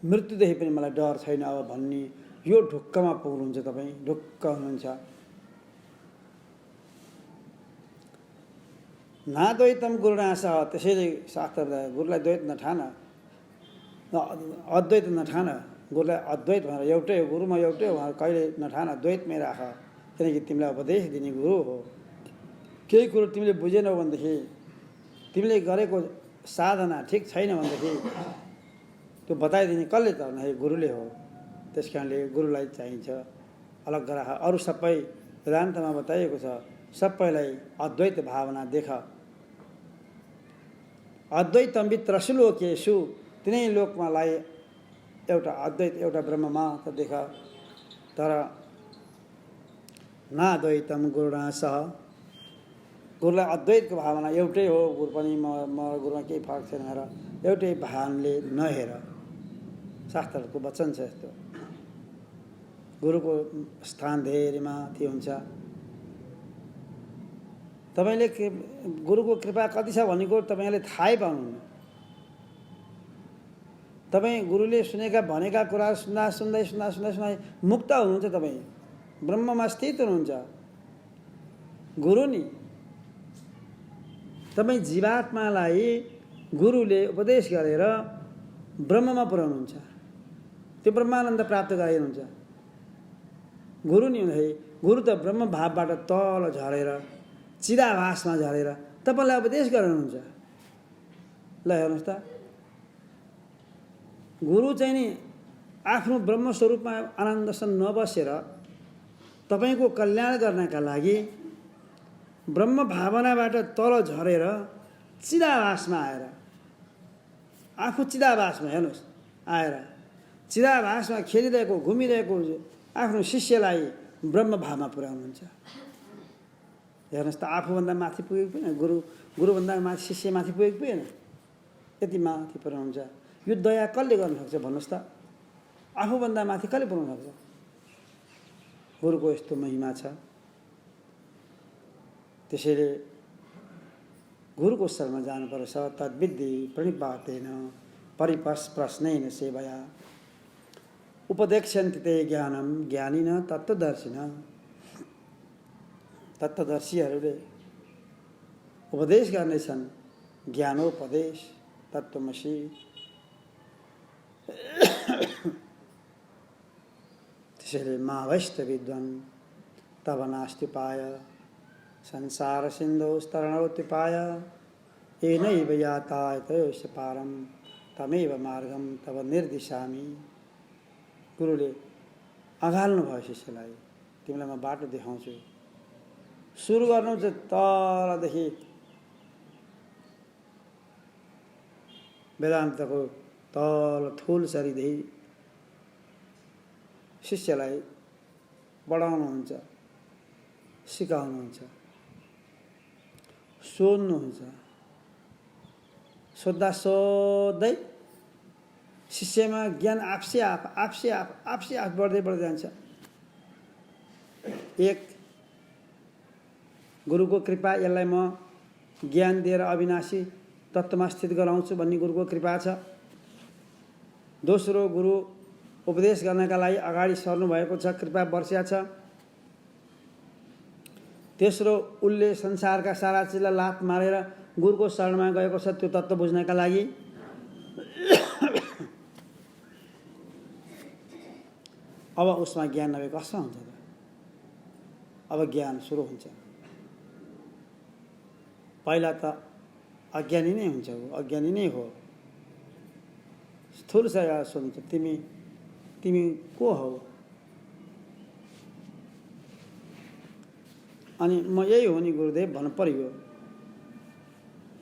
मृत्युदेखि पनि मलाई डर छैन अब भन्ने यो ढुक्कमा पुग्नुहुन्छ। तपाईँ ढुक्क हुनुहुन्छ। नाद्वैतम गुरुनासः, त्यसैले शास्त्र गुरुलाई द्वैत नठान, अद्वैत नठान। गुरुलाई अद्वैत भनेर एउटै हो, गुरुमा एउटै हो भनेर कहिले नठान, द्वैतमै राख। किनकि तिमीलाई उपदेश दिने गुरु हो। केही कुरो तिमीले बुझेनौ भनेदेखि, तिमीले गरेको साधना ठिक छैन भनेदेखि त्यो बताइदिने कसले त भन्दाखेरि गुरुले हो। त्यस कारणले गुरुलाई चाहिन्छ, अलग राख। अरू सबै वेदान्तमा बताइएको छ, सबैलाई अद्वैत भावना देख। अद्वैतम वित्रसु लोकेषु, तिनै लोकमालाई एउटा अद्वैत, एउटा ब्रह्म मात्र देख। तर नाद्वैतम गुरुनासः, गुरुलाई अद्वैतको भावना एउटै हो, गुरु पनि म गुरुमा केही फरक छैन हेर, एउटै भावनाले नहेर। शास्त्रको वचन छ यस्तो। गुरुको स्थान धेरै माथि हुन्छ। तपाईँले गुरुको कृपा कति छ भन्ने कुरो तपाईँले थाहै पाउनुहुन्न। तपाईँ गुरुले सुनेका भनेका कुरा सुन्दै मुक्त हुनुहुन्छ। तपाईँ ब्रह्ममा स्थित हुनुहुन्छ। गुरु नि तपाईँ जीवात्मालाई गुरुले उपदेश गरेर ब्रह्ममा पुर्याउनुहुन्छ, त्यो ब्रह्मानन्द प्राप्त गराइदिनुहुन्छ। गुरु नि हुँदाखेरि गुरु त ब्रह्म भावबाट तल झरेर चिदाभासमा झरेर तपाईँलाई उपदेश गराउनुहुन्छ। ल हेर्नुहोस् त, गुरु चाहिँ नि आफ्नो ब्रह्मस्वरूपमा आनन्दसँग नबसेर तपाईँको कल्याण गर्नका लागि ब्रह्म भावनाबाट तल झरेर चिदाभासमा आएर, आफू चिदाभासमा हेर्नुहोस् आएर चिदाभासमा खेलिरहेको घुमिरहेको आफ्नो शिष्यलाई ब्रह्म भावमा पुर्याउनुहुन्छ। हेर्नुहोस् त, आफूभन्दा माथि पुगेको पुगेन, गुरुभन्दा माथि शिष्य माथि पुगेको पुगेन, यति माथि पुर्याउनुहुन्छ। यो दया कसले गर्न सक्छ भन्नुहोस् त? आफूभन्दा माथि कसले पुर्याउन सक्छ? गुरुको यस्तो महिमा छ। त्यसैले गुरुको शरणमा जानुपर्छ। तद्विद्धि प्रणिपातेन परिपस प्रश्नैन सेवया। उपदेक्षन्ति ते ज्ञानम ज्ञानिन तत्त्वदर्शिन। तत्त्वदर्शीहरूले उपदेश गर्नेछन्, ज्ञानोपदेश तत्त्वमसि। त्यसैले महावैष्ट विद्वान तब नास्ति उपाय संसार सिन्धोस्तरणोत्पाय येनैव यातायातस्य पारम तमेव मार्गम तब निर्दिशामि। गुरुले अँगाल्नु भयो शिष्यलाई, तिमीलाई म बाटो देखाउँछु। सुरु गर्नु चाहिँ तलदेखि वेदान्तको तल थुल सरीदेखि शिष्यलाई बढाउनुहुन्छ, सिकाउनुहुन्छ, सोध्नुहुन्छ। सोद्धा सोध्दै शिष्यमा ज्ञान आफसे आफ बढ्दै जान्छ। एक, गुरुको कृपा, यसलाई म ज्ञान दिएर अविनाशी तत्त्वमा स्थित गराउँछु भन्ने गुरुको कृपा छ। दोस्रो, गुरु उपदेश गर्नका लागि अगाडि सर्नु भएको छ, कृपा वर्षा छ। तेस्रो, उसले संसारका सारा चिजलाई लात मारेर गुरुको शरणमा गएको छ त्यो तत्त्व बुझ्नका लागि। अब उसमा ज्ञान नभए कसो हुन्छ त? अब ज्ञान सुरु हुन्छ। पहिला त अज्ञानी नै हुन्छ, अज्ञानी नै हो। स्थूल शरीर सोध्छ, तिमी को हौ? अनि म यही हो नि गुरुदेव भन्नु पर्यो।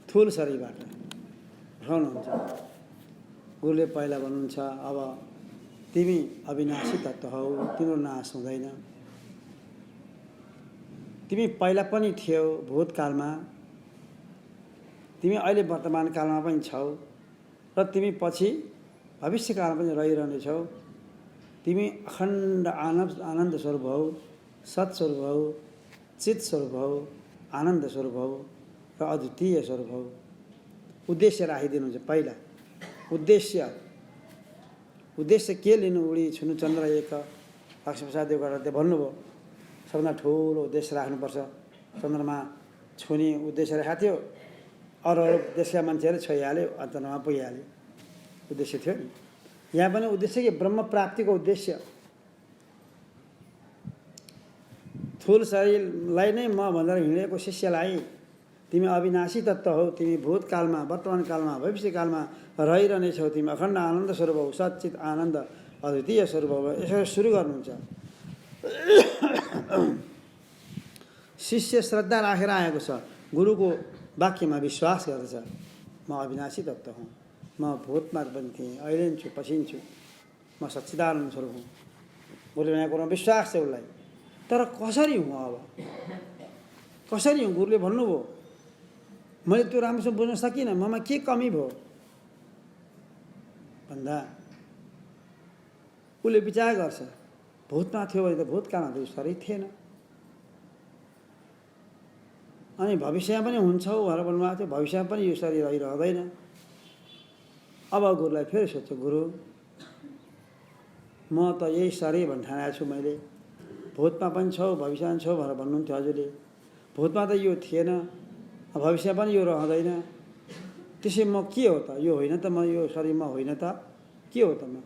थुल शरीरबाट उठाउनुहुन्छ। गुरुले पहिला भन्नुहुन्छ, अब तिमी अविनाशी तत्त्व हौ, तिम्रो नाश हुँदैन। तिमी पहिला पनि थियौ भूतकालमा, तिमी अहिले वर्तमान कालमा पनि छौ र तिमी पछि भविष्यकालमा पनि रहिरहनेछौ। तिमी अखण्ड आनन्द स्वरूप हौ, सत्स्वरूप हौ, चित स्वरूप हौ, आनन्द स्वरूप हौ र अद्वितीय स्वरूप हौ। उद्देश्य राखिदिनुहुन्छ पहिला। उद्देश्य के लिनु? उडी छुनु चन्द्र एक लक्ष्मीप्रसाद देवकोटाले भन्नुभयो, सबभन्दा ठुलो उद्देश्य राख्नुपर्छ। चन्द्रमा छुने उद्देश्य राखेको थियो, अरू देशका मान्छेहरू छोइहाल्यो, चन्द्रमा पुगिहाल्यो, उद्देश्य थियो नि। यहाँ पनि उद्देश्य के? ब्रह्म प्राप्तिको उद्देश्य। थुल शरीरलाई नै म भनेर हिँडेको शिष्यलाई तिमी अविनाशी तत्त्व हौ, तिमी भूतकालमा, वर्तमान कालमा, भविष्यकालमा रहिरहनेछौ, तिमी अखण्ड आनन्द स्वरूप हौ, सच्चित आनन्द अद्वितीय स्वरूप हौ। यसरी सुरु गर्नुहुन्छ। शिष्य श्रद्धा राखेर आएको छ, गुरुको वाक्यमा विश्वास गर्दछ। म अविनाशी तत्त्व हुँ, म भूतमा पनि थिएँ, अहिले पनि छु, पछि छु, म सच्चिदानन्द स्वरूप हुँ। गुरुले भनेको कुरामा विश्वास छ उसलाई। तर कसरी हुँ? अब कसरी हुँ? गुरुले भन्नुभयो, मैले त्यो राम्रोसँग बुझ्न सकिनँ, ममा के कमी भयो भन्दा उसले विचार गर्छ। भूतमा थियो भने त भूतकालमा त यो शरीर थिएन, अनि भविष्यमा पनि हुन्छौ भनेर भन्नुभएको थियो, भविष्यमा पनि यो शरीर रहिरहँदैन। अब गुरुलाई फेरि सोध्छ, गुरु म त यही शरीर भन्न ठानेको छु मैले, भूतमा पनि छौ, भविष्यमा पनि छौ भनेर भन्नुहुन्थ्यो हजुरले। भूतमा त यो थिएन, भविष्यमा पनि यो रहँदैन, त्यसै म के हो त? यो होइन त, म यो शरीरमा होइन त, के हो त म?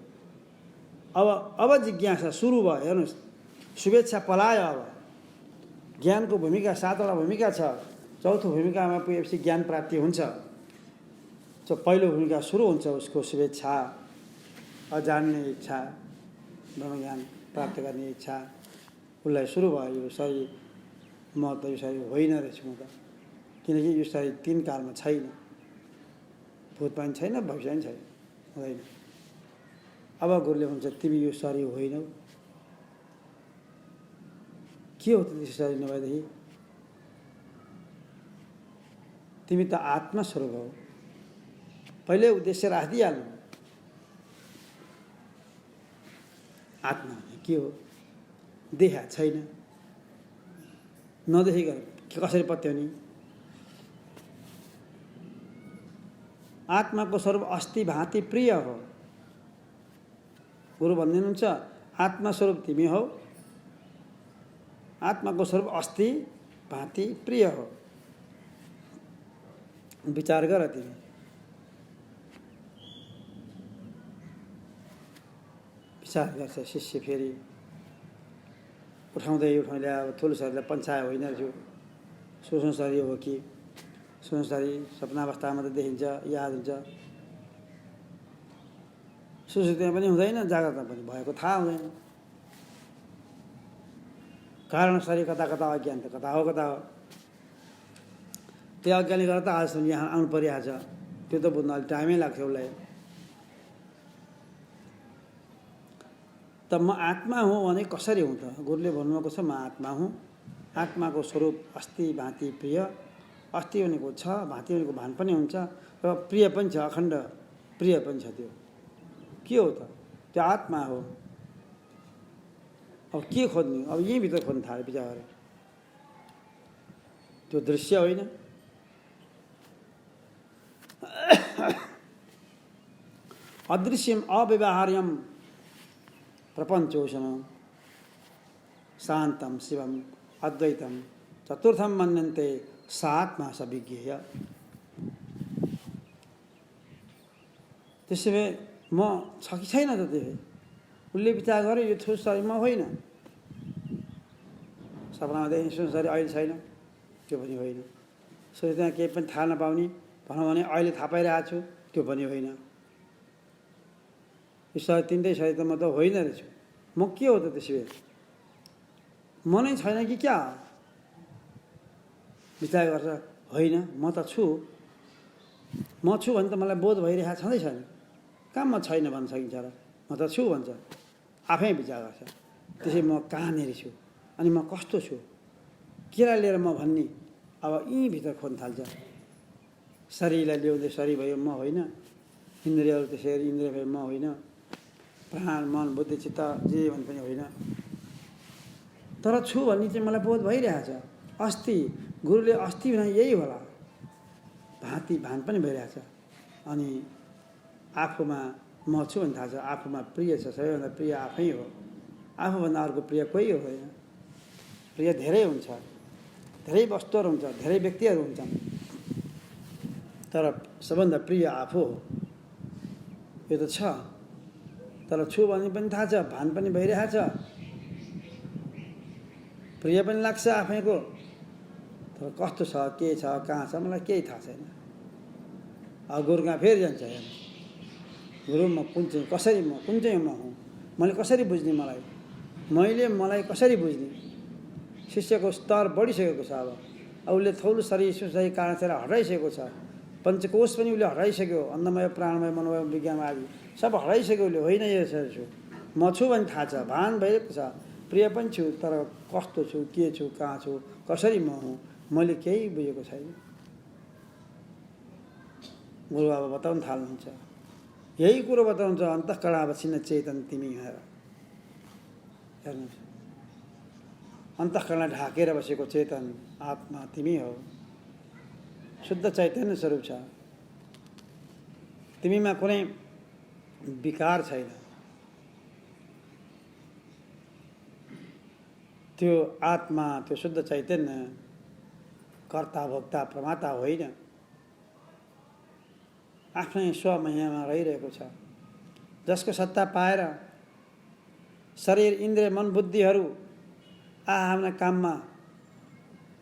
अब जिज्ञासा सुरु भयो। हेर्नुहोस्, शुभेच्छा पलायो। अब ज्ञानको भूमिका 7वटा भूमिका छ। चौथो भूमिकामा पुगेपछि ज्ञान प्राप्ति हुन्छ। पहिलो भूमिका सुरु हुन्छ उसको शुभेच्छा, जान्ने इच्छा, ब्रह्मज्ञान प्राप्त गर्ने इच्छा। उसलाई सुरु भयो, यो शरीर म त यो शरीर होइन रहेछु म त, किनकि यो शरीर 3 कालमा छैन, भूत पनि छैन, भविष्य पनि छैन, हुँदैन। अब गुरुले भन्छ, तिमी यो शरीर होइनौ। के हो त त्यो शरीर नभएदेखि? तिमी त आत्मा स्वरूप हौ। पहिले उद्देश्य राखिदिइहाल्नु। आत्मा के हो? देखा छैन, नदेखिकन कसरी पत्याउने? आत्माको स्वरूप अस्ति भाँति प्रिय हो। गुरु भनिदिनुहुन्छ आत्मा स्वरूप तिमी हौ, आत्माको स्वरूप अस्ति भाँति प्रिय हो, विचार गर तिमी। विचार गर्छ शिष्य। फेरि उठाउँदै अब ठुलो शरीरलाई पन्छायो होइन रहेछु, सूक्ष्म शरीर हो कि सूक्ष्म शरीर सपनावस्थामा त देखिन्छ, याद हुन्छ, सुसुप्तिमा पनि हुँदैन, जाग्रतमा पनि भएको थाहा हुँदैन। कारण शरीर कता कता अज्ञान त कता हो कता हो। त्यो अज्ञानले गर्दा त आजसम्म यहाँ आउनु परिरहेछ, त्यो त बुझ्न अलिक टाइमै लाग्छ उसलाई। त म आत्मा हुँ भने कसरी हुँ त? गुरुले भन्नुभएको छ म आत्मा हुँ, आत्माको स्वरूप अस्ति भाँति प्रिय। अस्ति भनेको छ, भाँति भनेको भान पनि हुन्छ र प्रिय पनि छ, अखण्ड प्रिय पनि छ। त्यो के हो त? त्यो आत्मा हो। अब के खोज्ने? अब यहीँभित्र खोज्नु थाल्यो विचार गरेर। त्यो दृश्य होइन, अदृश्यम अव्यवहार्यम प्रपञ्चोषम शान्तम शिवम अद्वैतम चतुर्थम मन्यन्ते स आत्मा स विज्ञेय। त्यसो भए म छ कि छैन त? त्यो उसले विचार गर्यो यो ठुलो शरीर म होइन। सपनामा देख्ने ठुलो शरीर अहिले छैन, त्यो पनि होइन। सो त्यहाँ केही पनि थाहा नपाउने भनौँ भने अहिले थाहा पाइरहेको छु, त्यो पनि होइन। यो शरीर तिनटै शरीर त म त होइन रहेछु। म के हो त त्यसो भए? म नै छैन कि क्या? विचार गर्छ, होइन म त छु। म छु भने त मलाई बोध भइरहेको छँदै छैन, कहाँ म छैन भन्न सकिन्छ र? म त छु भन्छ, आफै विचार गर्छ। त्यसै म कहाँनिर छु अनि म कस्तो छु, केलाई लिएर म भन्ने? अब यहीँभित्र खोज्न थाल्छ। शरीरलाई ल्याउँदै शरीर भयो म होइन, इन्द्रियहरू त्यसरी इन्द्रिय भयो म होइन, प्राण मन बुद्धि चित्त जे भने पनि होइन। तर छु भन्ने चाहिँ मलाई बोध भइरहेछ। अस्ति गुरुले अस्ति भने यही होला, भाँति भान पनि भइरहेछ। अनि आफूमा म छु भने थाहा छ, आफूमा प्रिय छ, सबैभन्दा प्रिय आफै हो। आफूभन्दा अर्को प्रिय कोही होइन। प्रिय धेरै हुन्छ, धेरै वस्तुहरू हुन्छ, धेरै व्यक्तिहरू हुन्छन्, तर सबभन्दा प्रिय आफू हो। यो त छ, तर छु भन्ने पनि थाहा छ, भान पनि भइरहेछ, प्रिय पनि लाग्छ आफैको। तर कस्तो छ, के छ, कहाँ छ, मलाई केही थाहा छैन। अब गुरु कहाँ फेरि जान्छ हेर्नु। गुरु म कुन चाहिँ कसरी म कुन चाहिँ म हुँ, मैले कसरी बुझ्ने? मलाई कसरी बुझ्ने? शिष्यको स्तर बढिसकेको छ। अब उसले थौलो शरीर सूक्ष्म कारण शरीर हटाइसकेको छ, पञ्चकोश पनि उसले हटाइसक्यो, अन्नमय प्राणमय मनोमय विज्ञान आदि सब हटाइसक्यो उसले। होइन यो छु, म छु भने थाहा छ, भान भइरहेको छ, प्रिय पनि छु, तर कस्तो छु, के छु, कहाँ छु, कसरी म हुँ, मैले केही बुझेको छैन। गुरु अब बताउन थाल्नुहुन्छ, यही कुरो बताउँछ, अन्तःकरणावच्छिन्न चेतन तिमी भनेर। हेर्नुहोस्, अन्तःकरणलाई ढाकेर बसेको चेतन आत्मा तिमी हो, शुद्ध चैतन्य स्वरूप छ। तिमीमा कुनै विकार छैन। त्यो आत्मा, त्यो शुद्ध चैतन्य कर्ता भोक्ता प्रमाता होइन, आफ्नै स्वमहिमामा रहिरहेको छ। जसको सत्ता पाएर शरीर इन्द्रिय मन बुद्धिहरू आफ्ना काममा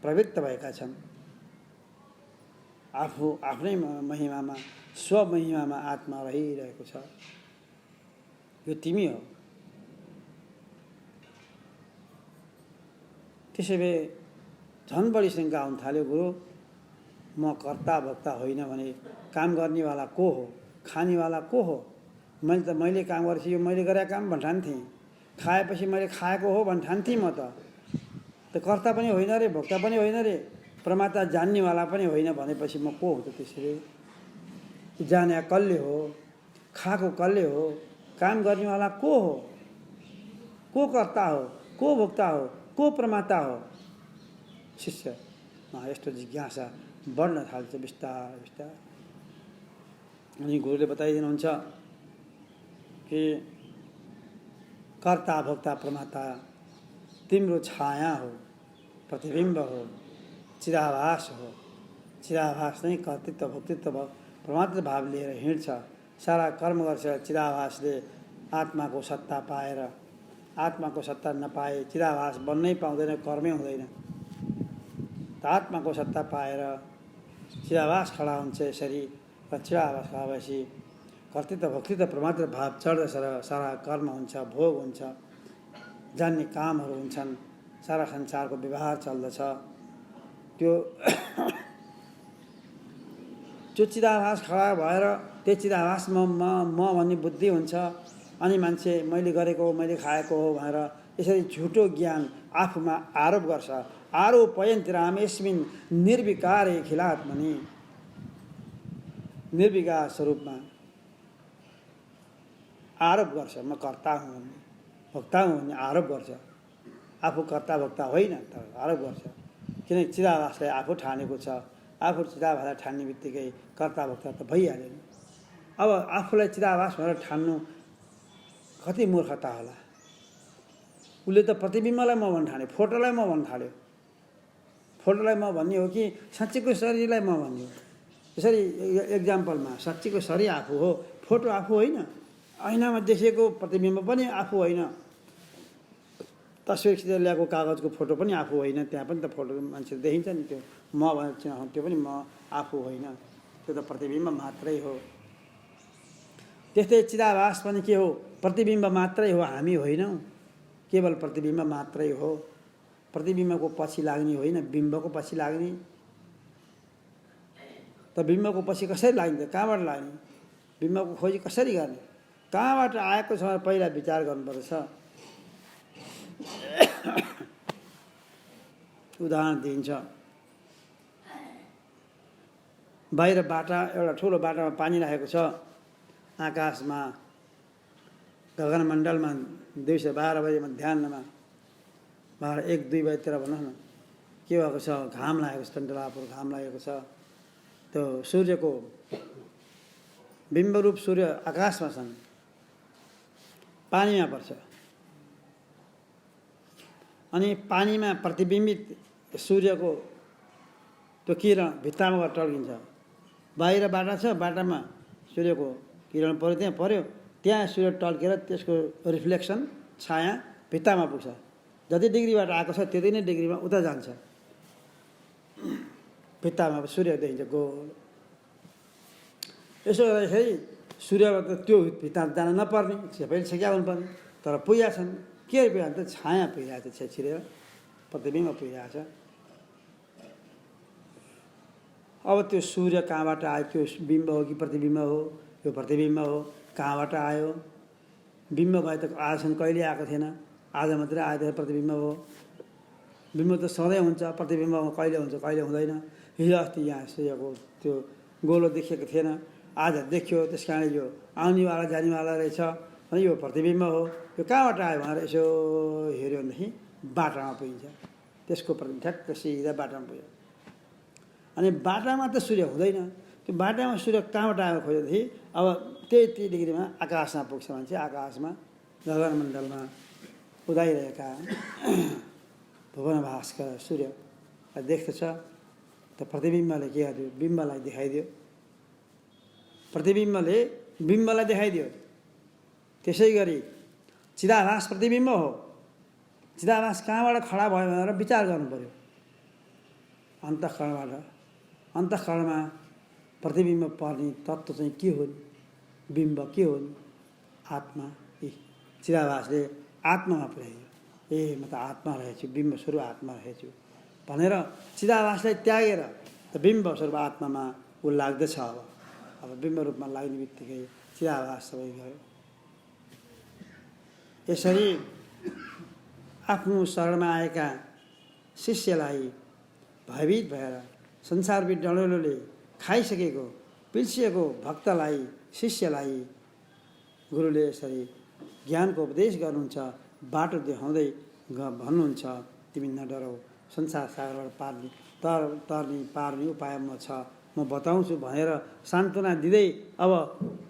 प्रवृत्त भएका छन्। आफू आफ्नै महिमामा स्वमहिमामा आत्मा रहिरहेको छ। यो तिमी हो। त्यसै भए झन् बढी शङ्का आउन थाल्यो, गुरु म कर्ता भोक्ता होइन भने काम गर्नेवाला को हो, खानेवाला को हो? मैले काम गरेपछि यो मैले गरेका काम भन्ठान्थेँ, खाएपछि मैले खाएको हो भन्ठान्थेँ। म त कर्ता पनि होइन रे, भोक्ता पनि होइन रे, प्रमाता जान्नेवाला पनि होइन भनेपछि म को हो त? त्यसरी जाने कसले हो, खाएको कसले हो, काम गर्नेवाला को हो, को कर्ता हो, को भोक्ता हो, को प्रमाता हो? शिष्यमा यस्तो जिज्ञासा बढ्न थाल्छ बिस्तार बिस्तार। अनि गुरुले बताइदिनुहुन्छ कि कर्ता भोक्ता प्रमाता तिम्रो छाया हो, प्रतिबिम्ब हो, चिदाभास हो। चिदाभास नै कर्तृत्व भोक्तृत्व परमात्मा भाव लिएर हिँड्छ। सारा कर्म गर्छ चिदाभासले। आत्माको सत्ता पाएर, आत्माको सत्ता नपाए चिदाभास बन्नै पाउँदैन, कर्मै हुँदैन। त आत्माको सत्ता पाएर चिदाभास खडा हुन्छ यसरी। र चिदाभास खडा भएपछि कर्तृत्व भोक्तृत्व परमात्मा भाव चढ्दछ र सारा कर्म हुन्छ, भोग हुन्छ, जान्ने कामहरू हुन्छन्, सारा संसारको व्यवहार चल्दछ। त्यो त्यो चिदाभास खडा भएर त्यो चिदाभासमा म भन्ने बुद्धि हुन्छ। अनि मान्छे मैले गरेको हो, मैले खाएको हो भनेर यसरी झुटो ज्ञान आफूमा आरोप गर्छ। आरोपयन्ति रामेस्मिन् निर्विकारे खिलात्मनि। निर्विकार स्वरूपमा आरोप गर्छ, म कर्ता हुँ भन्ने, भोक्ता हुँ भन्ने आरोप गर्छ। आफू कर्ता भोक्ता होइन, तर आरोप गर्छ। किनकि चिदाभासलाई आफू ठानेको छ। आफू चिदाभासलाई ठान्ने बित्तिकै कर्ता भोक्ता त भइहाल्यो नि। अब आफूलाई चिदाभास भनेर ठान्नु कति मूर्खता होला। उसले त प्रतिबिम्बलाई म भन्न ठान्यो, फोटोलाई म भन्न थाल्यो। फोटोलाई म भन्ने हो कि साँच्चीको शरीरलाई म भन्ने हो। यसरी एक्जाम्पलमा साँच्चीको शरीर आफू हो, फोटो आफू होइन। ऐनामा देखिएको प्रतिबिम्ब पनि आफू होइन। तस्बिर खिचेर ल्याएको कागजको फोटो पनि आफू होइन। त्यहाँ पनि त फोटो मान्छे देखिन्छ नि, त्यो म भनेर चिनाउनु, त्यो पनि म आफू होइन, त्यो त प्रतिबिम्ब मात्रै हो। त्यस्तै चिदाभास पनि के हो? प्रतिबिम्ब मात्रै हो, हामी होइनौँ। केवल प्रतिबिम्ब मात्रै हो। प्रतिबिम्बको पछि लाग्ने होइन, बिम्बको पछि लाग्ने। त बिम्बको पछि कसरी लाग्ने? कहाँबाट लाग्ने? बिम्बको खोजी कसरी गर्ने? कहाँबाट आएको छ पहिला विचार गर्नुपर्छ। उदाहरण दिइन्छ। बाहिर बाटा, एउटा ठुलो बाटामा पानी राखेको छ। आकाशमा गगनमण्डलमा 212 बजे मध्याहमा 1-2 बजेतिर भनौँ न, के भएको छ? घाम लागेको छ, टन्टलापुर घाम लागेको छ। त्यो सूर्यको बिम्बरूप सूर्य आकाशमा छन्, पानीमा पर्छ। अनि पानीमा प्रतिबिम्बित सूर्यको त्यो किरण भित्तामा गएर टल्किन्छ। बाहिर बाटा छ, बाटामा सूर्यको किरण पऱ्यो, त्यहाँ पऱ्यो, त्यहाँ सूर्य टल्केर त्यसको रिफ्लेक्सन छाया भित्तामा पुग्छ। जति डिग्रीबाट आएको छ त्यति नै डिग्रीमा उता जान्छ। भित्तामा सूर्य देखिन्छ गोल। यसो गर्दाखेरि सूर्यबाट त्यो भित्ता जान नपर्ने, सबैले छेक्या हुनुपर्ने, तर पुगेका छन्। के पुगेको त छाया पुगिरहेको छ, छिरेर प्रतिबिम्ब पुगिरहेको छ। अब त्यो सूर्य कहाँबाट आयो? त्यो बिम्ब हो कि प्रतिबिम्ब हो? यो प्रतिबिम्ब हो। कहाँबाट आयो? बिम्ब भए त आजसम्म कहिले आएको थिएन, आज मात्रै आयो, प्रतिबिम्ब हो। बिम्ब त सधैँ हुन्छ, प्रतिबिम्ब कहिले हुन्छ, कहिले हुँदैन। हिजो अस्ति यहाँ सूर्यको त्यो गोलो देखिएको थिएन, आज देखियो, त्यस कारण यो आउनेवाला जानेवाला रहेछ, अनि यो प्रतिबिम्ब हो। यो कहाँबाट आयो भनेर यसो हेऱ्यो भनेदेखि बाटामा पुगिन्छ। त्यसको प्रतिबिम्ब ठ्याक्क सिधा बाटामा पुग्यो। अनि बाटामा त सूर्य हुँदैन। त्यो बाटामा सूर्य कहाँबाट आयो खोज्दाखेरि अब त्यही डिग्रीमा आकाशमा पुग्छ मान्छे। आकाशमा गगनमण्डलमा उदाइरहेका भुवन भास्कर सूर्य देख्दछ। त प्रतिबिम्बले के गर्यो? बिम्बलाई देखाइदियो। प्रतिबिम्बले बिम्बलाई देखाइदियो। त्यसै गरी चिदाभास प्रतिबिम्ब हो। चिदाभास कहाँबाट खडा भयो भनेर विचार गर्नु पर्यो। अन्तःकरणबाट। अन्तःकरणमा प्रतिबिम्ब पर्ने तत्त्व चाहिँ के हो? बिम्ब के हो? आत्मा। चिदाभासले आत्मामा पुर्याइयो। म त आत्मा रहेछु, बिम्ब स्वरूप आत्मा रहेछु भनेर चिदाभासलाई त्यागेर त बिम्ब स्वरूप आत्मामा ऊ लाग्दछ। अब बिम्ब रूपमा लाग्ने बित्तिकै चिदाभास सबै गयो। यसरी आफ्नो शरणमा आएका शिष्यलाई भयभीत भएर संसारवी डढेलोले खाइसकेको पिल्सिएको भक्तलाई, शिष्यलाई गुरुले यसरी ज्ञानको उपदेश गर्नुहुन्छ, बाटो देखाउँदै भन्नुहुन्छ, तिमी नडराऊ, संसार सागरबाट पार्ने उपाय म छ, म बताउँछु भनेर सान्त्वना दिँदै अब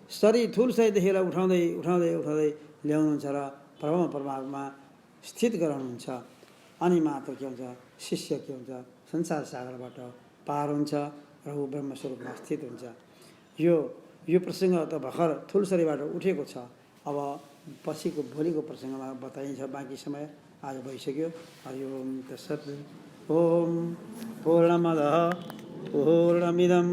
शरीर ठुल शरीर देखेर उठाउँदै ल्याउनुहुन्छ र ब्रह्म परमात्मा स्थित गराउनुहुन्छ अनि मात्र के हुन्छ शिष्य के हुन्छ संसार सागरबाट पार हुन्छ र ऊ ब्रह्मस्वरूपमा स्थित हुन्छ। यो प्रसङ्ग त भर्खर ठुलसरीबाट उठेको छ। अब पछिको भोलिको प्रसङ्गमा बताइन्छ। बाँकी समय आज भइसक्यो। हरि ओम तत्सत्। ओम पूर्णमदः पूर्णमिदम्